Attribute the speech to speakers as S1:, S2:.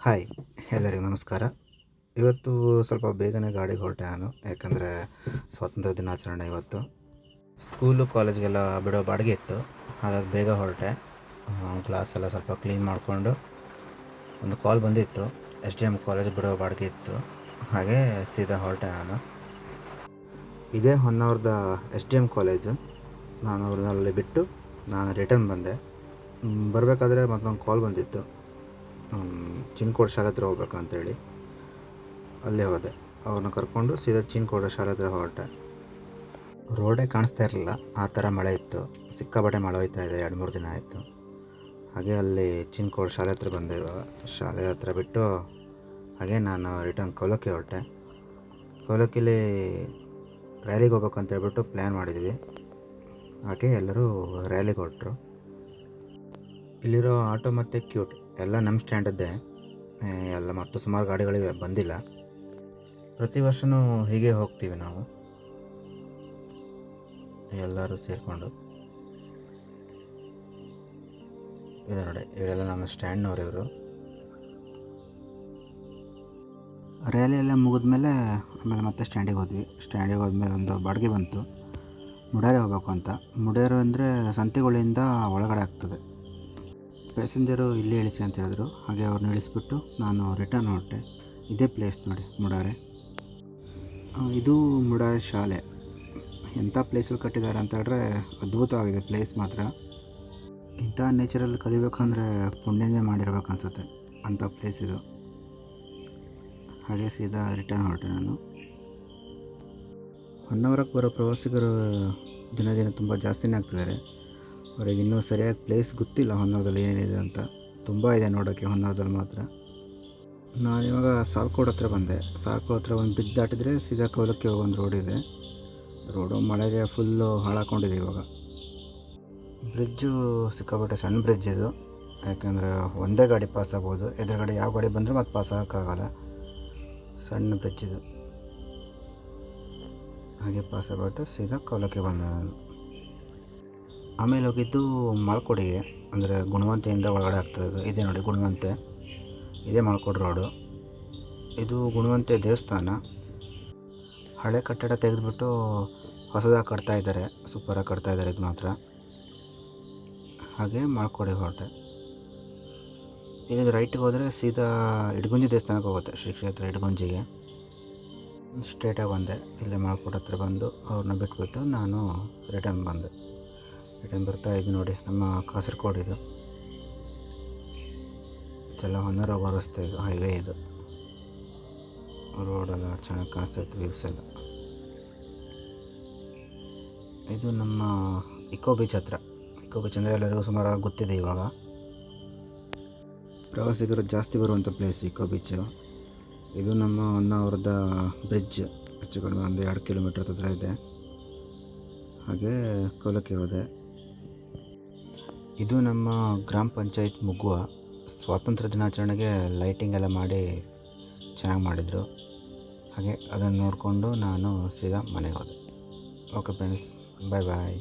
S1: Hi, ಎಲ್ಲರಿಗೂ ನಮಸ್ಕಾರ. ಇವತ್ತು ಸ್ವಲ್ಪ ಬೇಗನೆ ಗಾಡಿಗೆ ಹೊರಟೆ ನಾನು. ಯಾಕಂದರೆ ಸ್ವಾತಂತ್ರ್ಯ ದಿನಾಚರಣೆ ಇವತ್ತು. ಸ್ಕೂಲು ಕಾಲೇಜ್ಗೆಲ್ಲ ಬಿಡೋ ಬಾಡಿಗೆ ಇತ್ತು, ಹಾಗಾಗಿ ಬೇಗ ಹೊರಟೆ. ಕ್ಲಾಸ್ ಎಲ್ಲ ಸ್ವಲ್ಪ ಕ್ಲೀನ್ ಮಾಡಿಕೊಂಡು ಒಂದು ಕಾಲ್ ಬಂದಿತ್ತು. SDM ಕಾಲೇಜ್ ಬಿಡೋ ಬಾಡಿಗೆ ಇತ್ತು, ಹಾಗೆ ಸೀದಾ ಹೊರಟೆ ನಾನು. ಇದೇ ಹೊನ್ನಾವರದ SDM ಕಾಲೇಜು. ನಾನು ಅವ್ರನ್ನಲ್ಲಿ ಬಿಟ್ಟು ನಾನು ರಿಟರ್ನ್ ಬಂದೆ. ಬರಬೇಕಾದ್ರೆ ಮತ್ತೊಂದು ಕಾಲ್ ಬಂದಿತ್ತು, ಚಿನ್ಕೋಡ್ ಶಾಲೆ ಹತ್ರ ಹೋಗ್ಬೇಕು ಅಂತೇಳಿ. ಅಲ್ಲೇ ಹೋದೆ. ಅವ್ರನ್ನ ಕರ್ಕೊಂಡು ಸೀದಾ ಚಿನ್ಕೋಡ ಶಾಲೆ ಹತ್ರ ಹೊರಟೆ. ರೋಡೇ ಕಾಣಿಸ್ತಾ ಇರಲಿಲ್ಲ, ಆ ಥರ ಮಳೆ ಇತ್ತು. ಸಿಕ್ಕಾಪಟ್ಟೆ ಮಳೆ ಹೋಯ್ತಾ ಇದೆ, 2-3 ದಿನ ಆಯಿತು. ಹಾಗೆ ಅಲ್ಲಿ ಚಿನ್ಕೋಡ್ ಶಾಲೆ ಹತ್ರ ಬಂದೆ. ಇವಾಗ ಶಾಲೆ ಹತ್ರ ಬಿಟ್ಟು ಹಾಗೆ ನಾನು ರಿಟರ್ನ್ ಕೌಲಕ್ಕಿ ಹೊರಟೆ. ಕೌಲಕ್ಕಿಲಿ ರ್ಯಾಲಿಗೆ ಹೋಗ್ಬೇಕು ಅಂತ ಹೇಳ್ಬಿಟ್ಟು ಪ್ಲ್ಯಾನ್ ಮಾಡಿದ್ವಿ. ಹಾಗೆ ಎಲ್ಲರೂ ರ್ಯಾಲಿಗೆ ಹೊರಟರು. ಇಲ್ಲಿರೋ ಆಟೋ ಮತ್ತು ಕ್ಯೂಟ್ ಎಲ್ಲ ನಮ್ಮ ಸ್ಟ್ಯಾಂಡದ್ದೇ. ಎಲ್ಲ ಮತ್ತು ಸುಮಾರು ಗಾಡಿಗಳಿವೆ, ಬಂದಿಲ್ಲ. ಪ್ರತಿ ವರ್ಷವೂ ಹೀಗೆ ಹೋಗ್ತೀವಿ ನಾವು ಎಲ್ಲರೂ ಸೇರಿಕೊಂಡು. ಇದೆ ನೋಡಿ, ಇವರೆಲ್ಲ ನಮ್ಮ ಸ್ಟ್ಯಾಂಡ್ನವ್ರು. ಇವರು ರ್ಯಾಲಿ ಎಲ್ಲ ಮುಗಿದ್ಮೇಲೆ ಆಮೇಲೆ ಮತ್ತೆ ಸ್ಟ್ಯಾಂಡಿಗೆ ಹೋದ್ವಿ. ಸ್ಟ್ಯಾಂಡಿಗೆ ಹೋದ್ಮೇಲೆ ಒಂದು ಬಾಡಿಗೆ ಬಂತು, ಮುಡೇರೆ ಹೋಗ್ಬೇಕು ಅಂತ. ಮುಡೇರು ಅಂದರೆ ಸಂತೆಗಳಿಂದ ಒಳಗಡೆ ಆಗ್ತದೆ. ಪ್ಯಾಸೆಂಜರು ಇಲ್ಲೇ ಇಳಿಸಿ ಅಂತ ಹೇಳಿದ್ರು. ಹಾಗೆ ಅವ್ರನ್ನ ಇಳಿಸ್ಬಿಟ್ಟು ನಾನು ರಿಟರ್ನ್ ಹೊರಟೆ. ಇದೇ ಪ್ಲೇಸ್ ನೋಡಿ, ಮುಡಾರೆ. ಇದು ಮುಡಾರೆ ಶಾಲೆ. ಎಂಥ ಪ್ಲೇಸಲ್ಲಿ ಕಟ್ಟಿದ್ದಾರೆ ಅಂತ ಹೇಳಿದ್ರೆ ಅದ್ಭುತವಾಗಿದೆ ಪ್ಲೇಸ್ ಮಾತ್ರ. ಇಂಥ ನೇಚರಲ್ಲಿ ಕಲಿಬೇಕಂದ್ರೆ ಪುಣ್ಯನೇ ಮಾಡಿರ್ಬೇಕು ಅನಿಸುತ್ತೆ, ಅಂಥ ಪ್ಲೇಸ್ ಇದು. ಹಾಗೆ ಸೀದಾ ರಿಟರ್ನ್ ಹೊರಟೆ ನಾನು. ಹೊನ್ನಾವರಕ್ಕೆ ಬರೋ ಪ್ರವಾಸಿಗರು ದಿನ ದಿನ ತುಂಬ ಜಾಸ್ತಿನೇ ಆಗ್ತಿದ್ದಾರೆ. ಅವರಿಗೆ ಇನ್ನೂ ಸರಿಯಾಗಿ ಪ್ಲೇಸ್ ಗೊತ್ತಿಲ್ಲ ಹೊನ್ನಾವರದಲ್ಲಿ ಏನೇನಿದೆ ಅಂತ. ತುಂಬ ಇದೆ ನೋಡೋಕ್ಕೆ ಹೊನ್ನಾವರದಲ್ಲಿ ಮಾತ್ರ. ನಾನಿವಾಗ ಸಾಲ್ಕೋಡ್ ಹತ್ರ ಬಂದೆ. ಸಾಲ್ಕೋಡ್ ಹತ್ರ ಒಂದು ಬ್ರಿಡ್ಜ್ ದಾಟಿದರೆ ಸೀದಾ ಕೌಲಕ್ಕಿ ಹೋಗೋ ಒಂದು ರೋಡ್ ಇದೆ. ರೋಡು ಮಳೆಗೆ ಫುಲ್ಲು ಹಾಳಾಕೊಂಡಿದೆ ಇವಾಗ. ಬ್ರಿಡ್ಜು ಸಿಕ್ಕಾಪಟ್ಟೆ ಸಣ್ಣ ಬ್ರಿಡ್ಜ್ ಇದು. ಯಾಕೆಂದರೆ ಒಂದೇ ಗಾಡಿ ಪಾಸ್ ಆಗ್ಬೋದು, ಎದುರುಗಡೆ ಯಾವ ಗಾಡಿ ಬಂದರೂ ಮತ್ತೆ ಪಾಸ್ ಆಗೋಕ್ಕಾಗಲ್ಲ. ಸಣ್ಣ ಬ್ರಿಡ್ಜ್ ಇದು. ಹಾಗೆ ಪಾಸ್ ಆಗ್ಬಿಟ್ಟು ಸೀದಾ ಕೌಲಕ್ಕಿ ಬಂದೆ ನಾನು. ಆಮೇಲೆ ಹೋಗಿದ್ದು ಮಾಲ್ಕೋಡಿಗೆ, ಅಂದರೆ ಗುಣವಂತೆಯಿಂದ ಒಳಗಡೆ ಆಗ್ತದೆ. ಇದೇ ನೋಡಿ ಗುಣವಂತೆ, ಇದೇ ಮಾಲ್ಕೋಡ್ ರೋಡು. ಇದು ಗುಣವಂತೆ ದೇವಸ್ಥಾನ. ಹಳೆ ಕಟ್ಟಡ ತೆಗೆದುಬಿಟ್ಟು ಹೊಸದಾಗಿ ಕಟ್ತಾಯಿದ್ದಾರೆ, ಸೂಪರಾಗಿ ಕಟ್ತಾಯಿದ್ದಾರೆ ಇದು ಮಾತ್ರ. ಹಾಗೆ ಮಾಲ್ಕೋಡಿಗೆ ಹೊರಟೆ. ಇಲ್ಲಿಂದ ರೈಟಿಗೆ ಹೋದರೆ ಸೀದಾ ಇಡಗುಂಜಿ ದೇವಸ್ಥಾನಕ್ಕೆ ಹೋಗುತ್ತೆ, ಶ್ರೀ ಕ್ಷೇತ್ರ ಇಡಗುಂಜಿಗೆ. ಸ್ಟ್ರೇಟಾಗಿ ಬಂದೆ. ಇಲ್ಲೇ ಮಾಲ್ಕೋಡ್ ಹತ್ರ ಬಂದು ಅವ್ರನ್ನ ಬಿಟ್ಬಿಟ್ಟು ನಾನು ರಿಟರ್ನ್ ಬಂದೆ. ರಿಟರ್ನ್ ಬರ್ತಾ ಇದು ನೋಡಿ ನಮ್ಮ ಕಾಸರಗೋಡು. ಇದು ಇದೆಲ್ಲ ಹೊನ್ನಾವರ ಹೋಗೋ ರಸ್ತೆ, ಇದು ಹೈವೇ. ಇದು ರೋಡೆಲ್ಲ ಚೆನ್ನಾಗಿ ಕಾಣಿಸ್ತಾ ಇತ್ತು, ವ್ಯೂಸ್ ಎಲ್ಲ. ಇದು ನಮ್ಮ ಇಕೋ ಬೀಚ್ ಹತ್ರ. ಇಕೋ ಬೀಚ್ ಅಂದರೆ ಎಲ್ಲರಿಗೂ ಸುಮಾರಾಗಿ ಗೊತ್ತಿದೆ ಇವಾಗ. ಪ್ರವಾಸಿಗರು ಜಾಸ್ತಿ ಬರುವಂಥ ಪ್ಲೇಸ್ ಇಕೋ ಬೀಚು. ಇದು ನಮ್ಮ ಹೊನ್ನಾವರದ ಬ್ರಿಡ್ಜ್. ಹೆಚ್ಚು ಕಡಿಮೆ ಒಂದು 2 ಕಿಲೋಮೀಟ್ರ್ ಹತ್ರ ಇದೆ. ಹಾಗೆ ಕೌಲಕ್ಕಿ ಹೋದೆ. ಇದು ನಮ್ಮ ಗ್ರಾಮ ಪಂಚಾಯತ್ ಮುಗುವ. ಸ್ವಾತಂತ್ರ್ಯ ದಿನಾಚರಣೆಗೆ ಲೈಟಿಂಗ್ ಎಲ್ಲ ಮಾಡಿ ಚೆನ್ನಾಗಿ ಮಾಡಿದರು. ಹಾಗೆ ಅದನ್ನು ನೋಡಿಕೊಂಡು ನಾನು ಸೀದಾ ಮನೆಗೆ ಹೋದೆ. ಓಕೆ ಫ್ರೆಂಡ್ಸ್, ಬಾಯ್ ಬಾಯ್.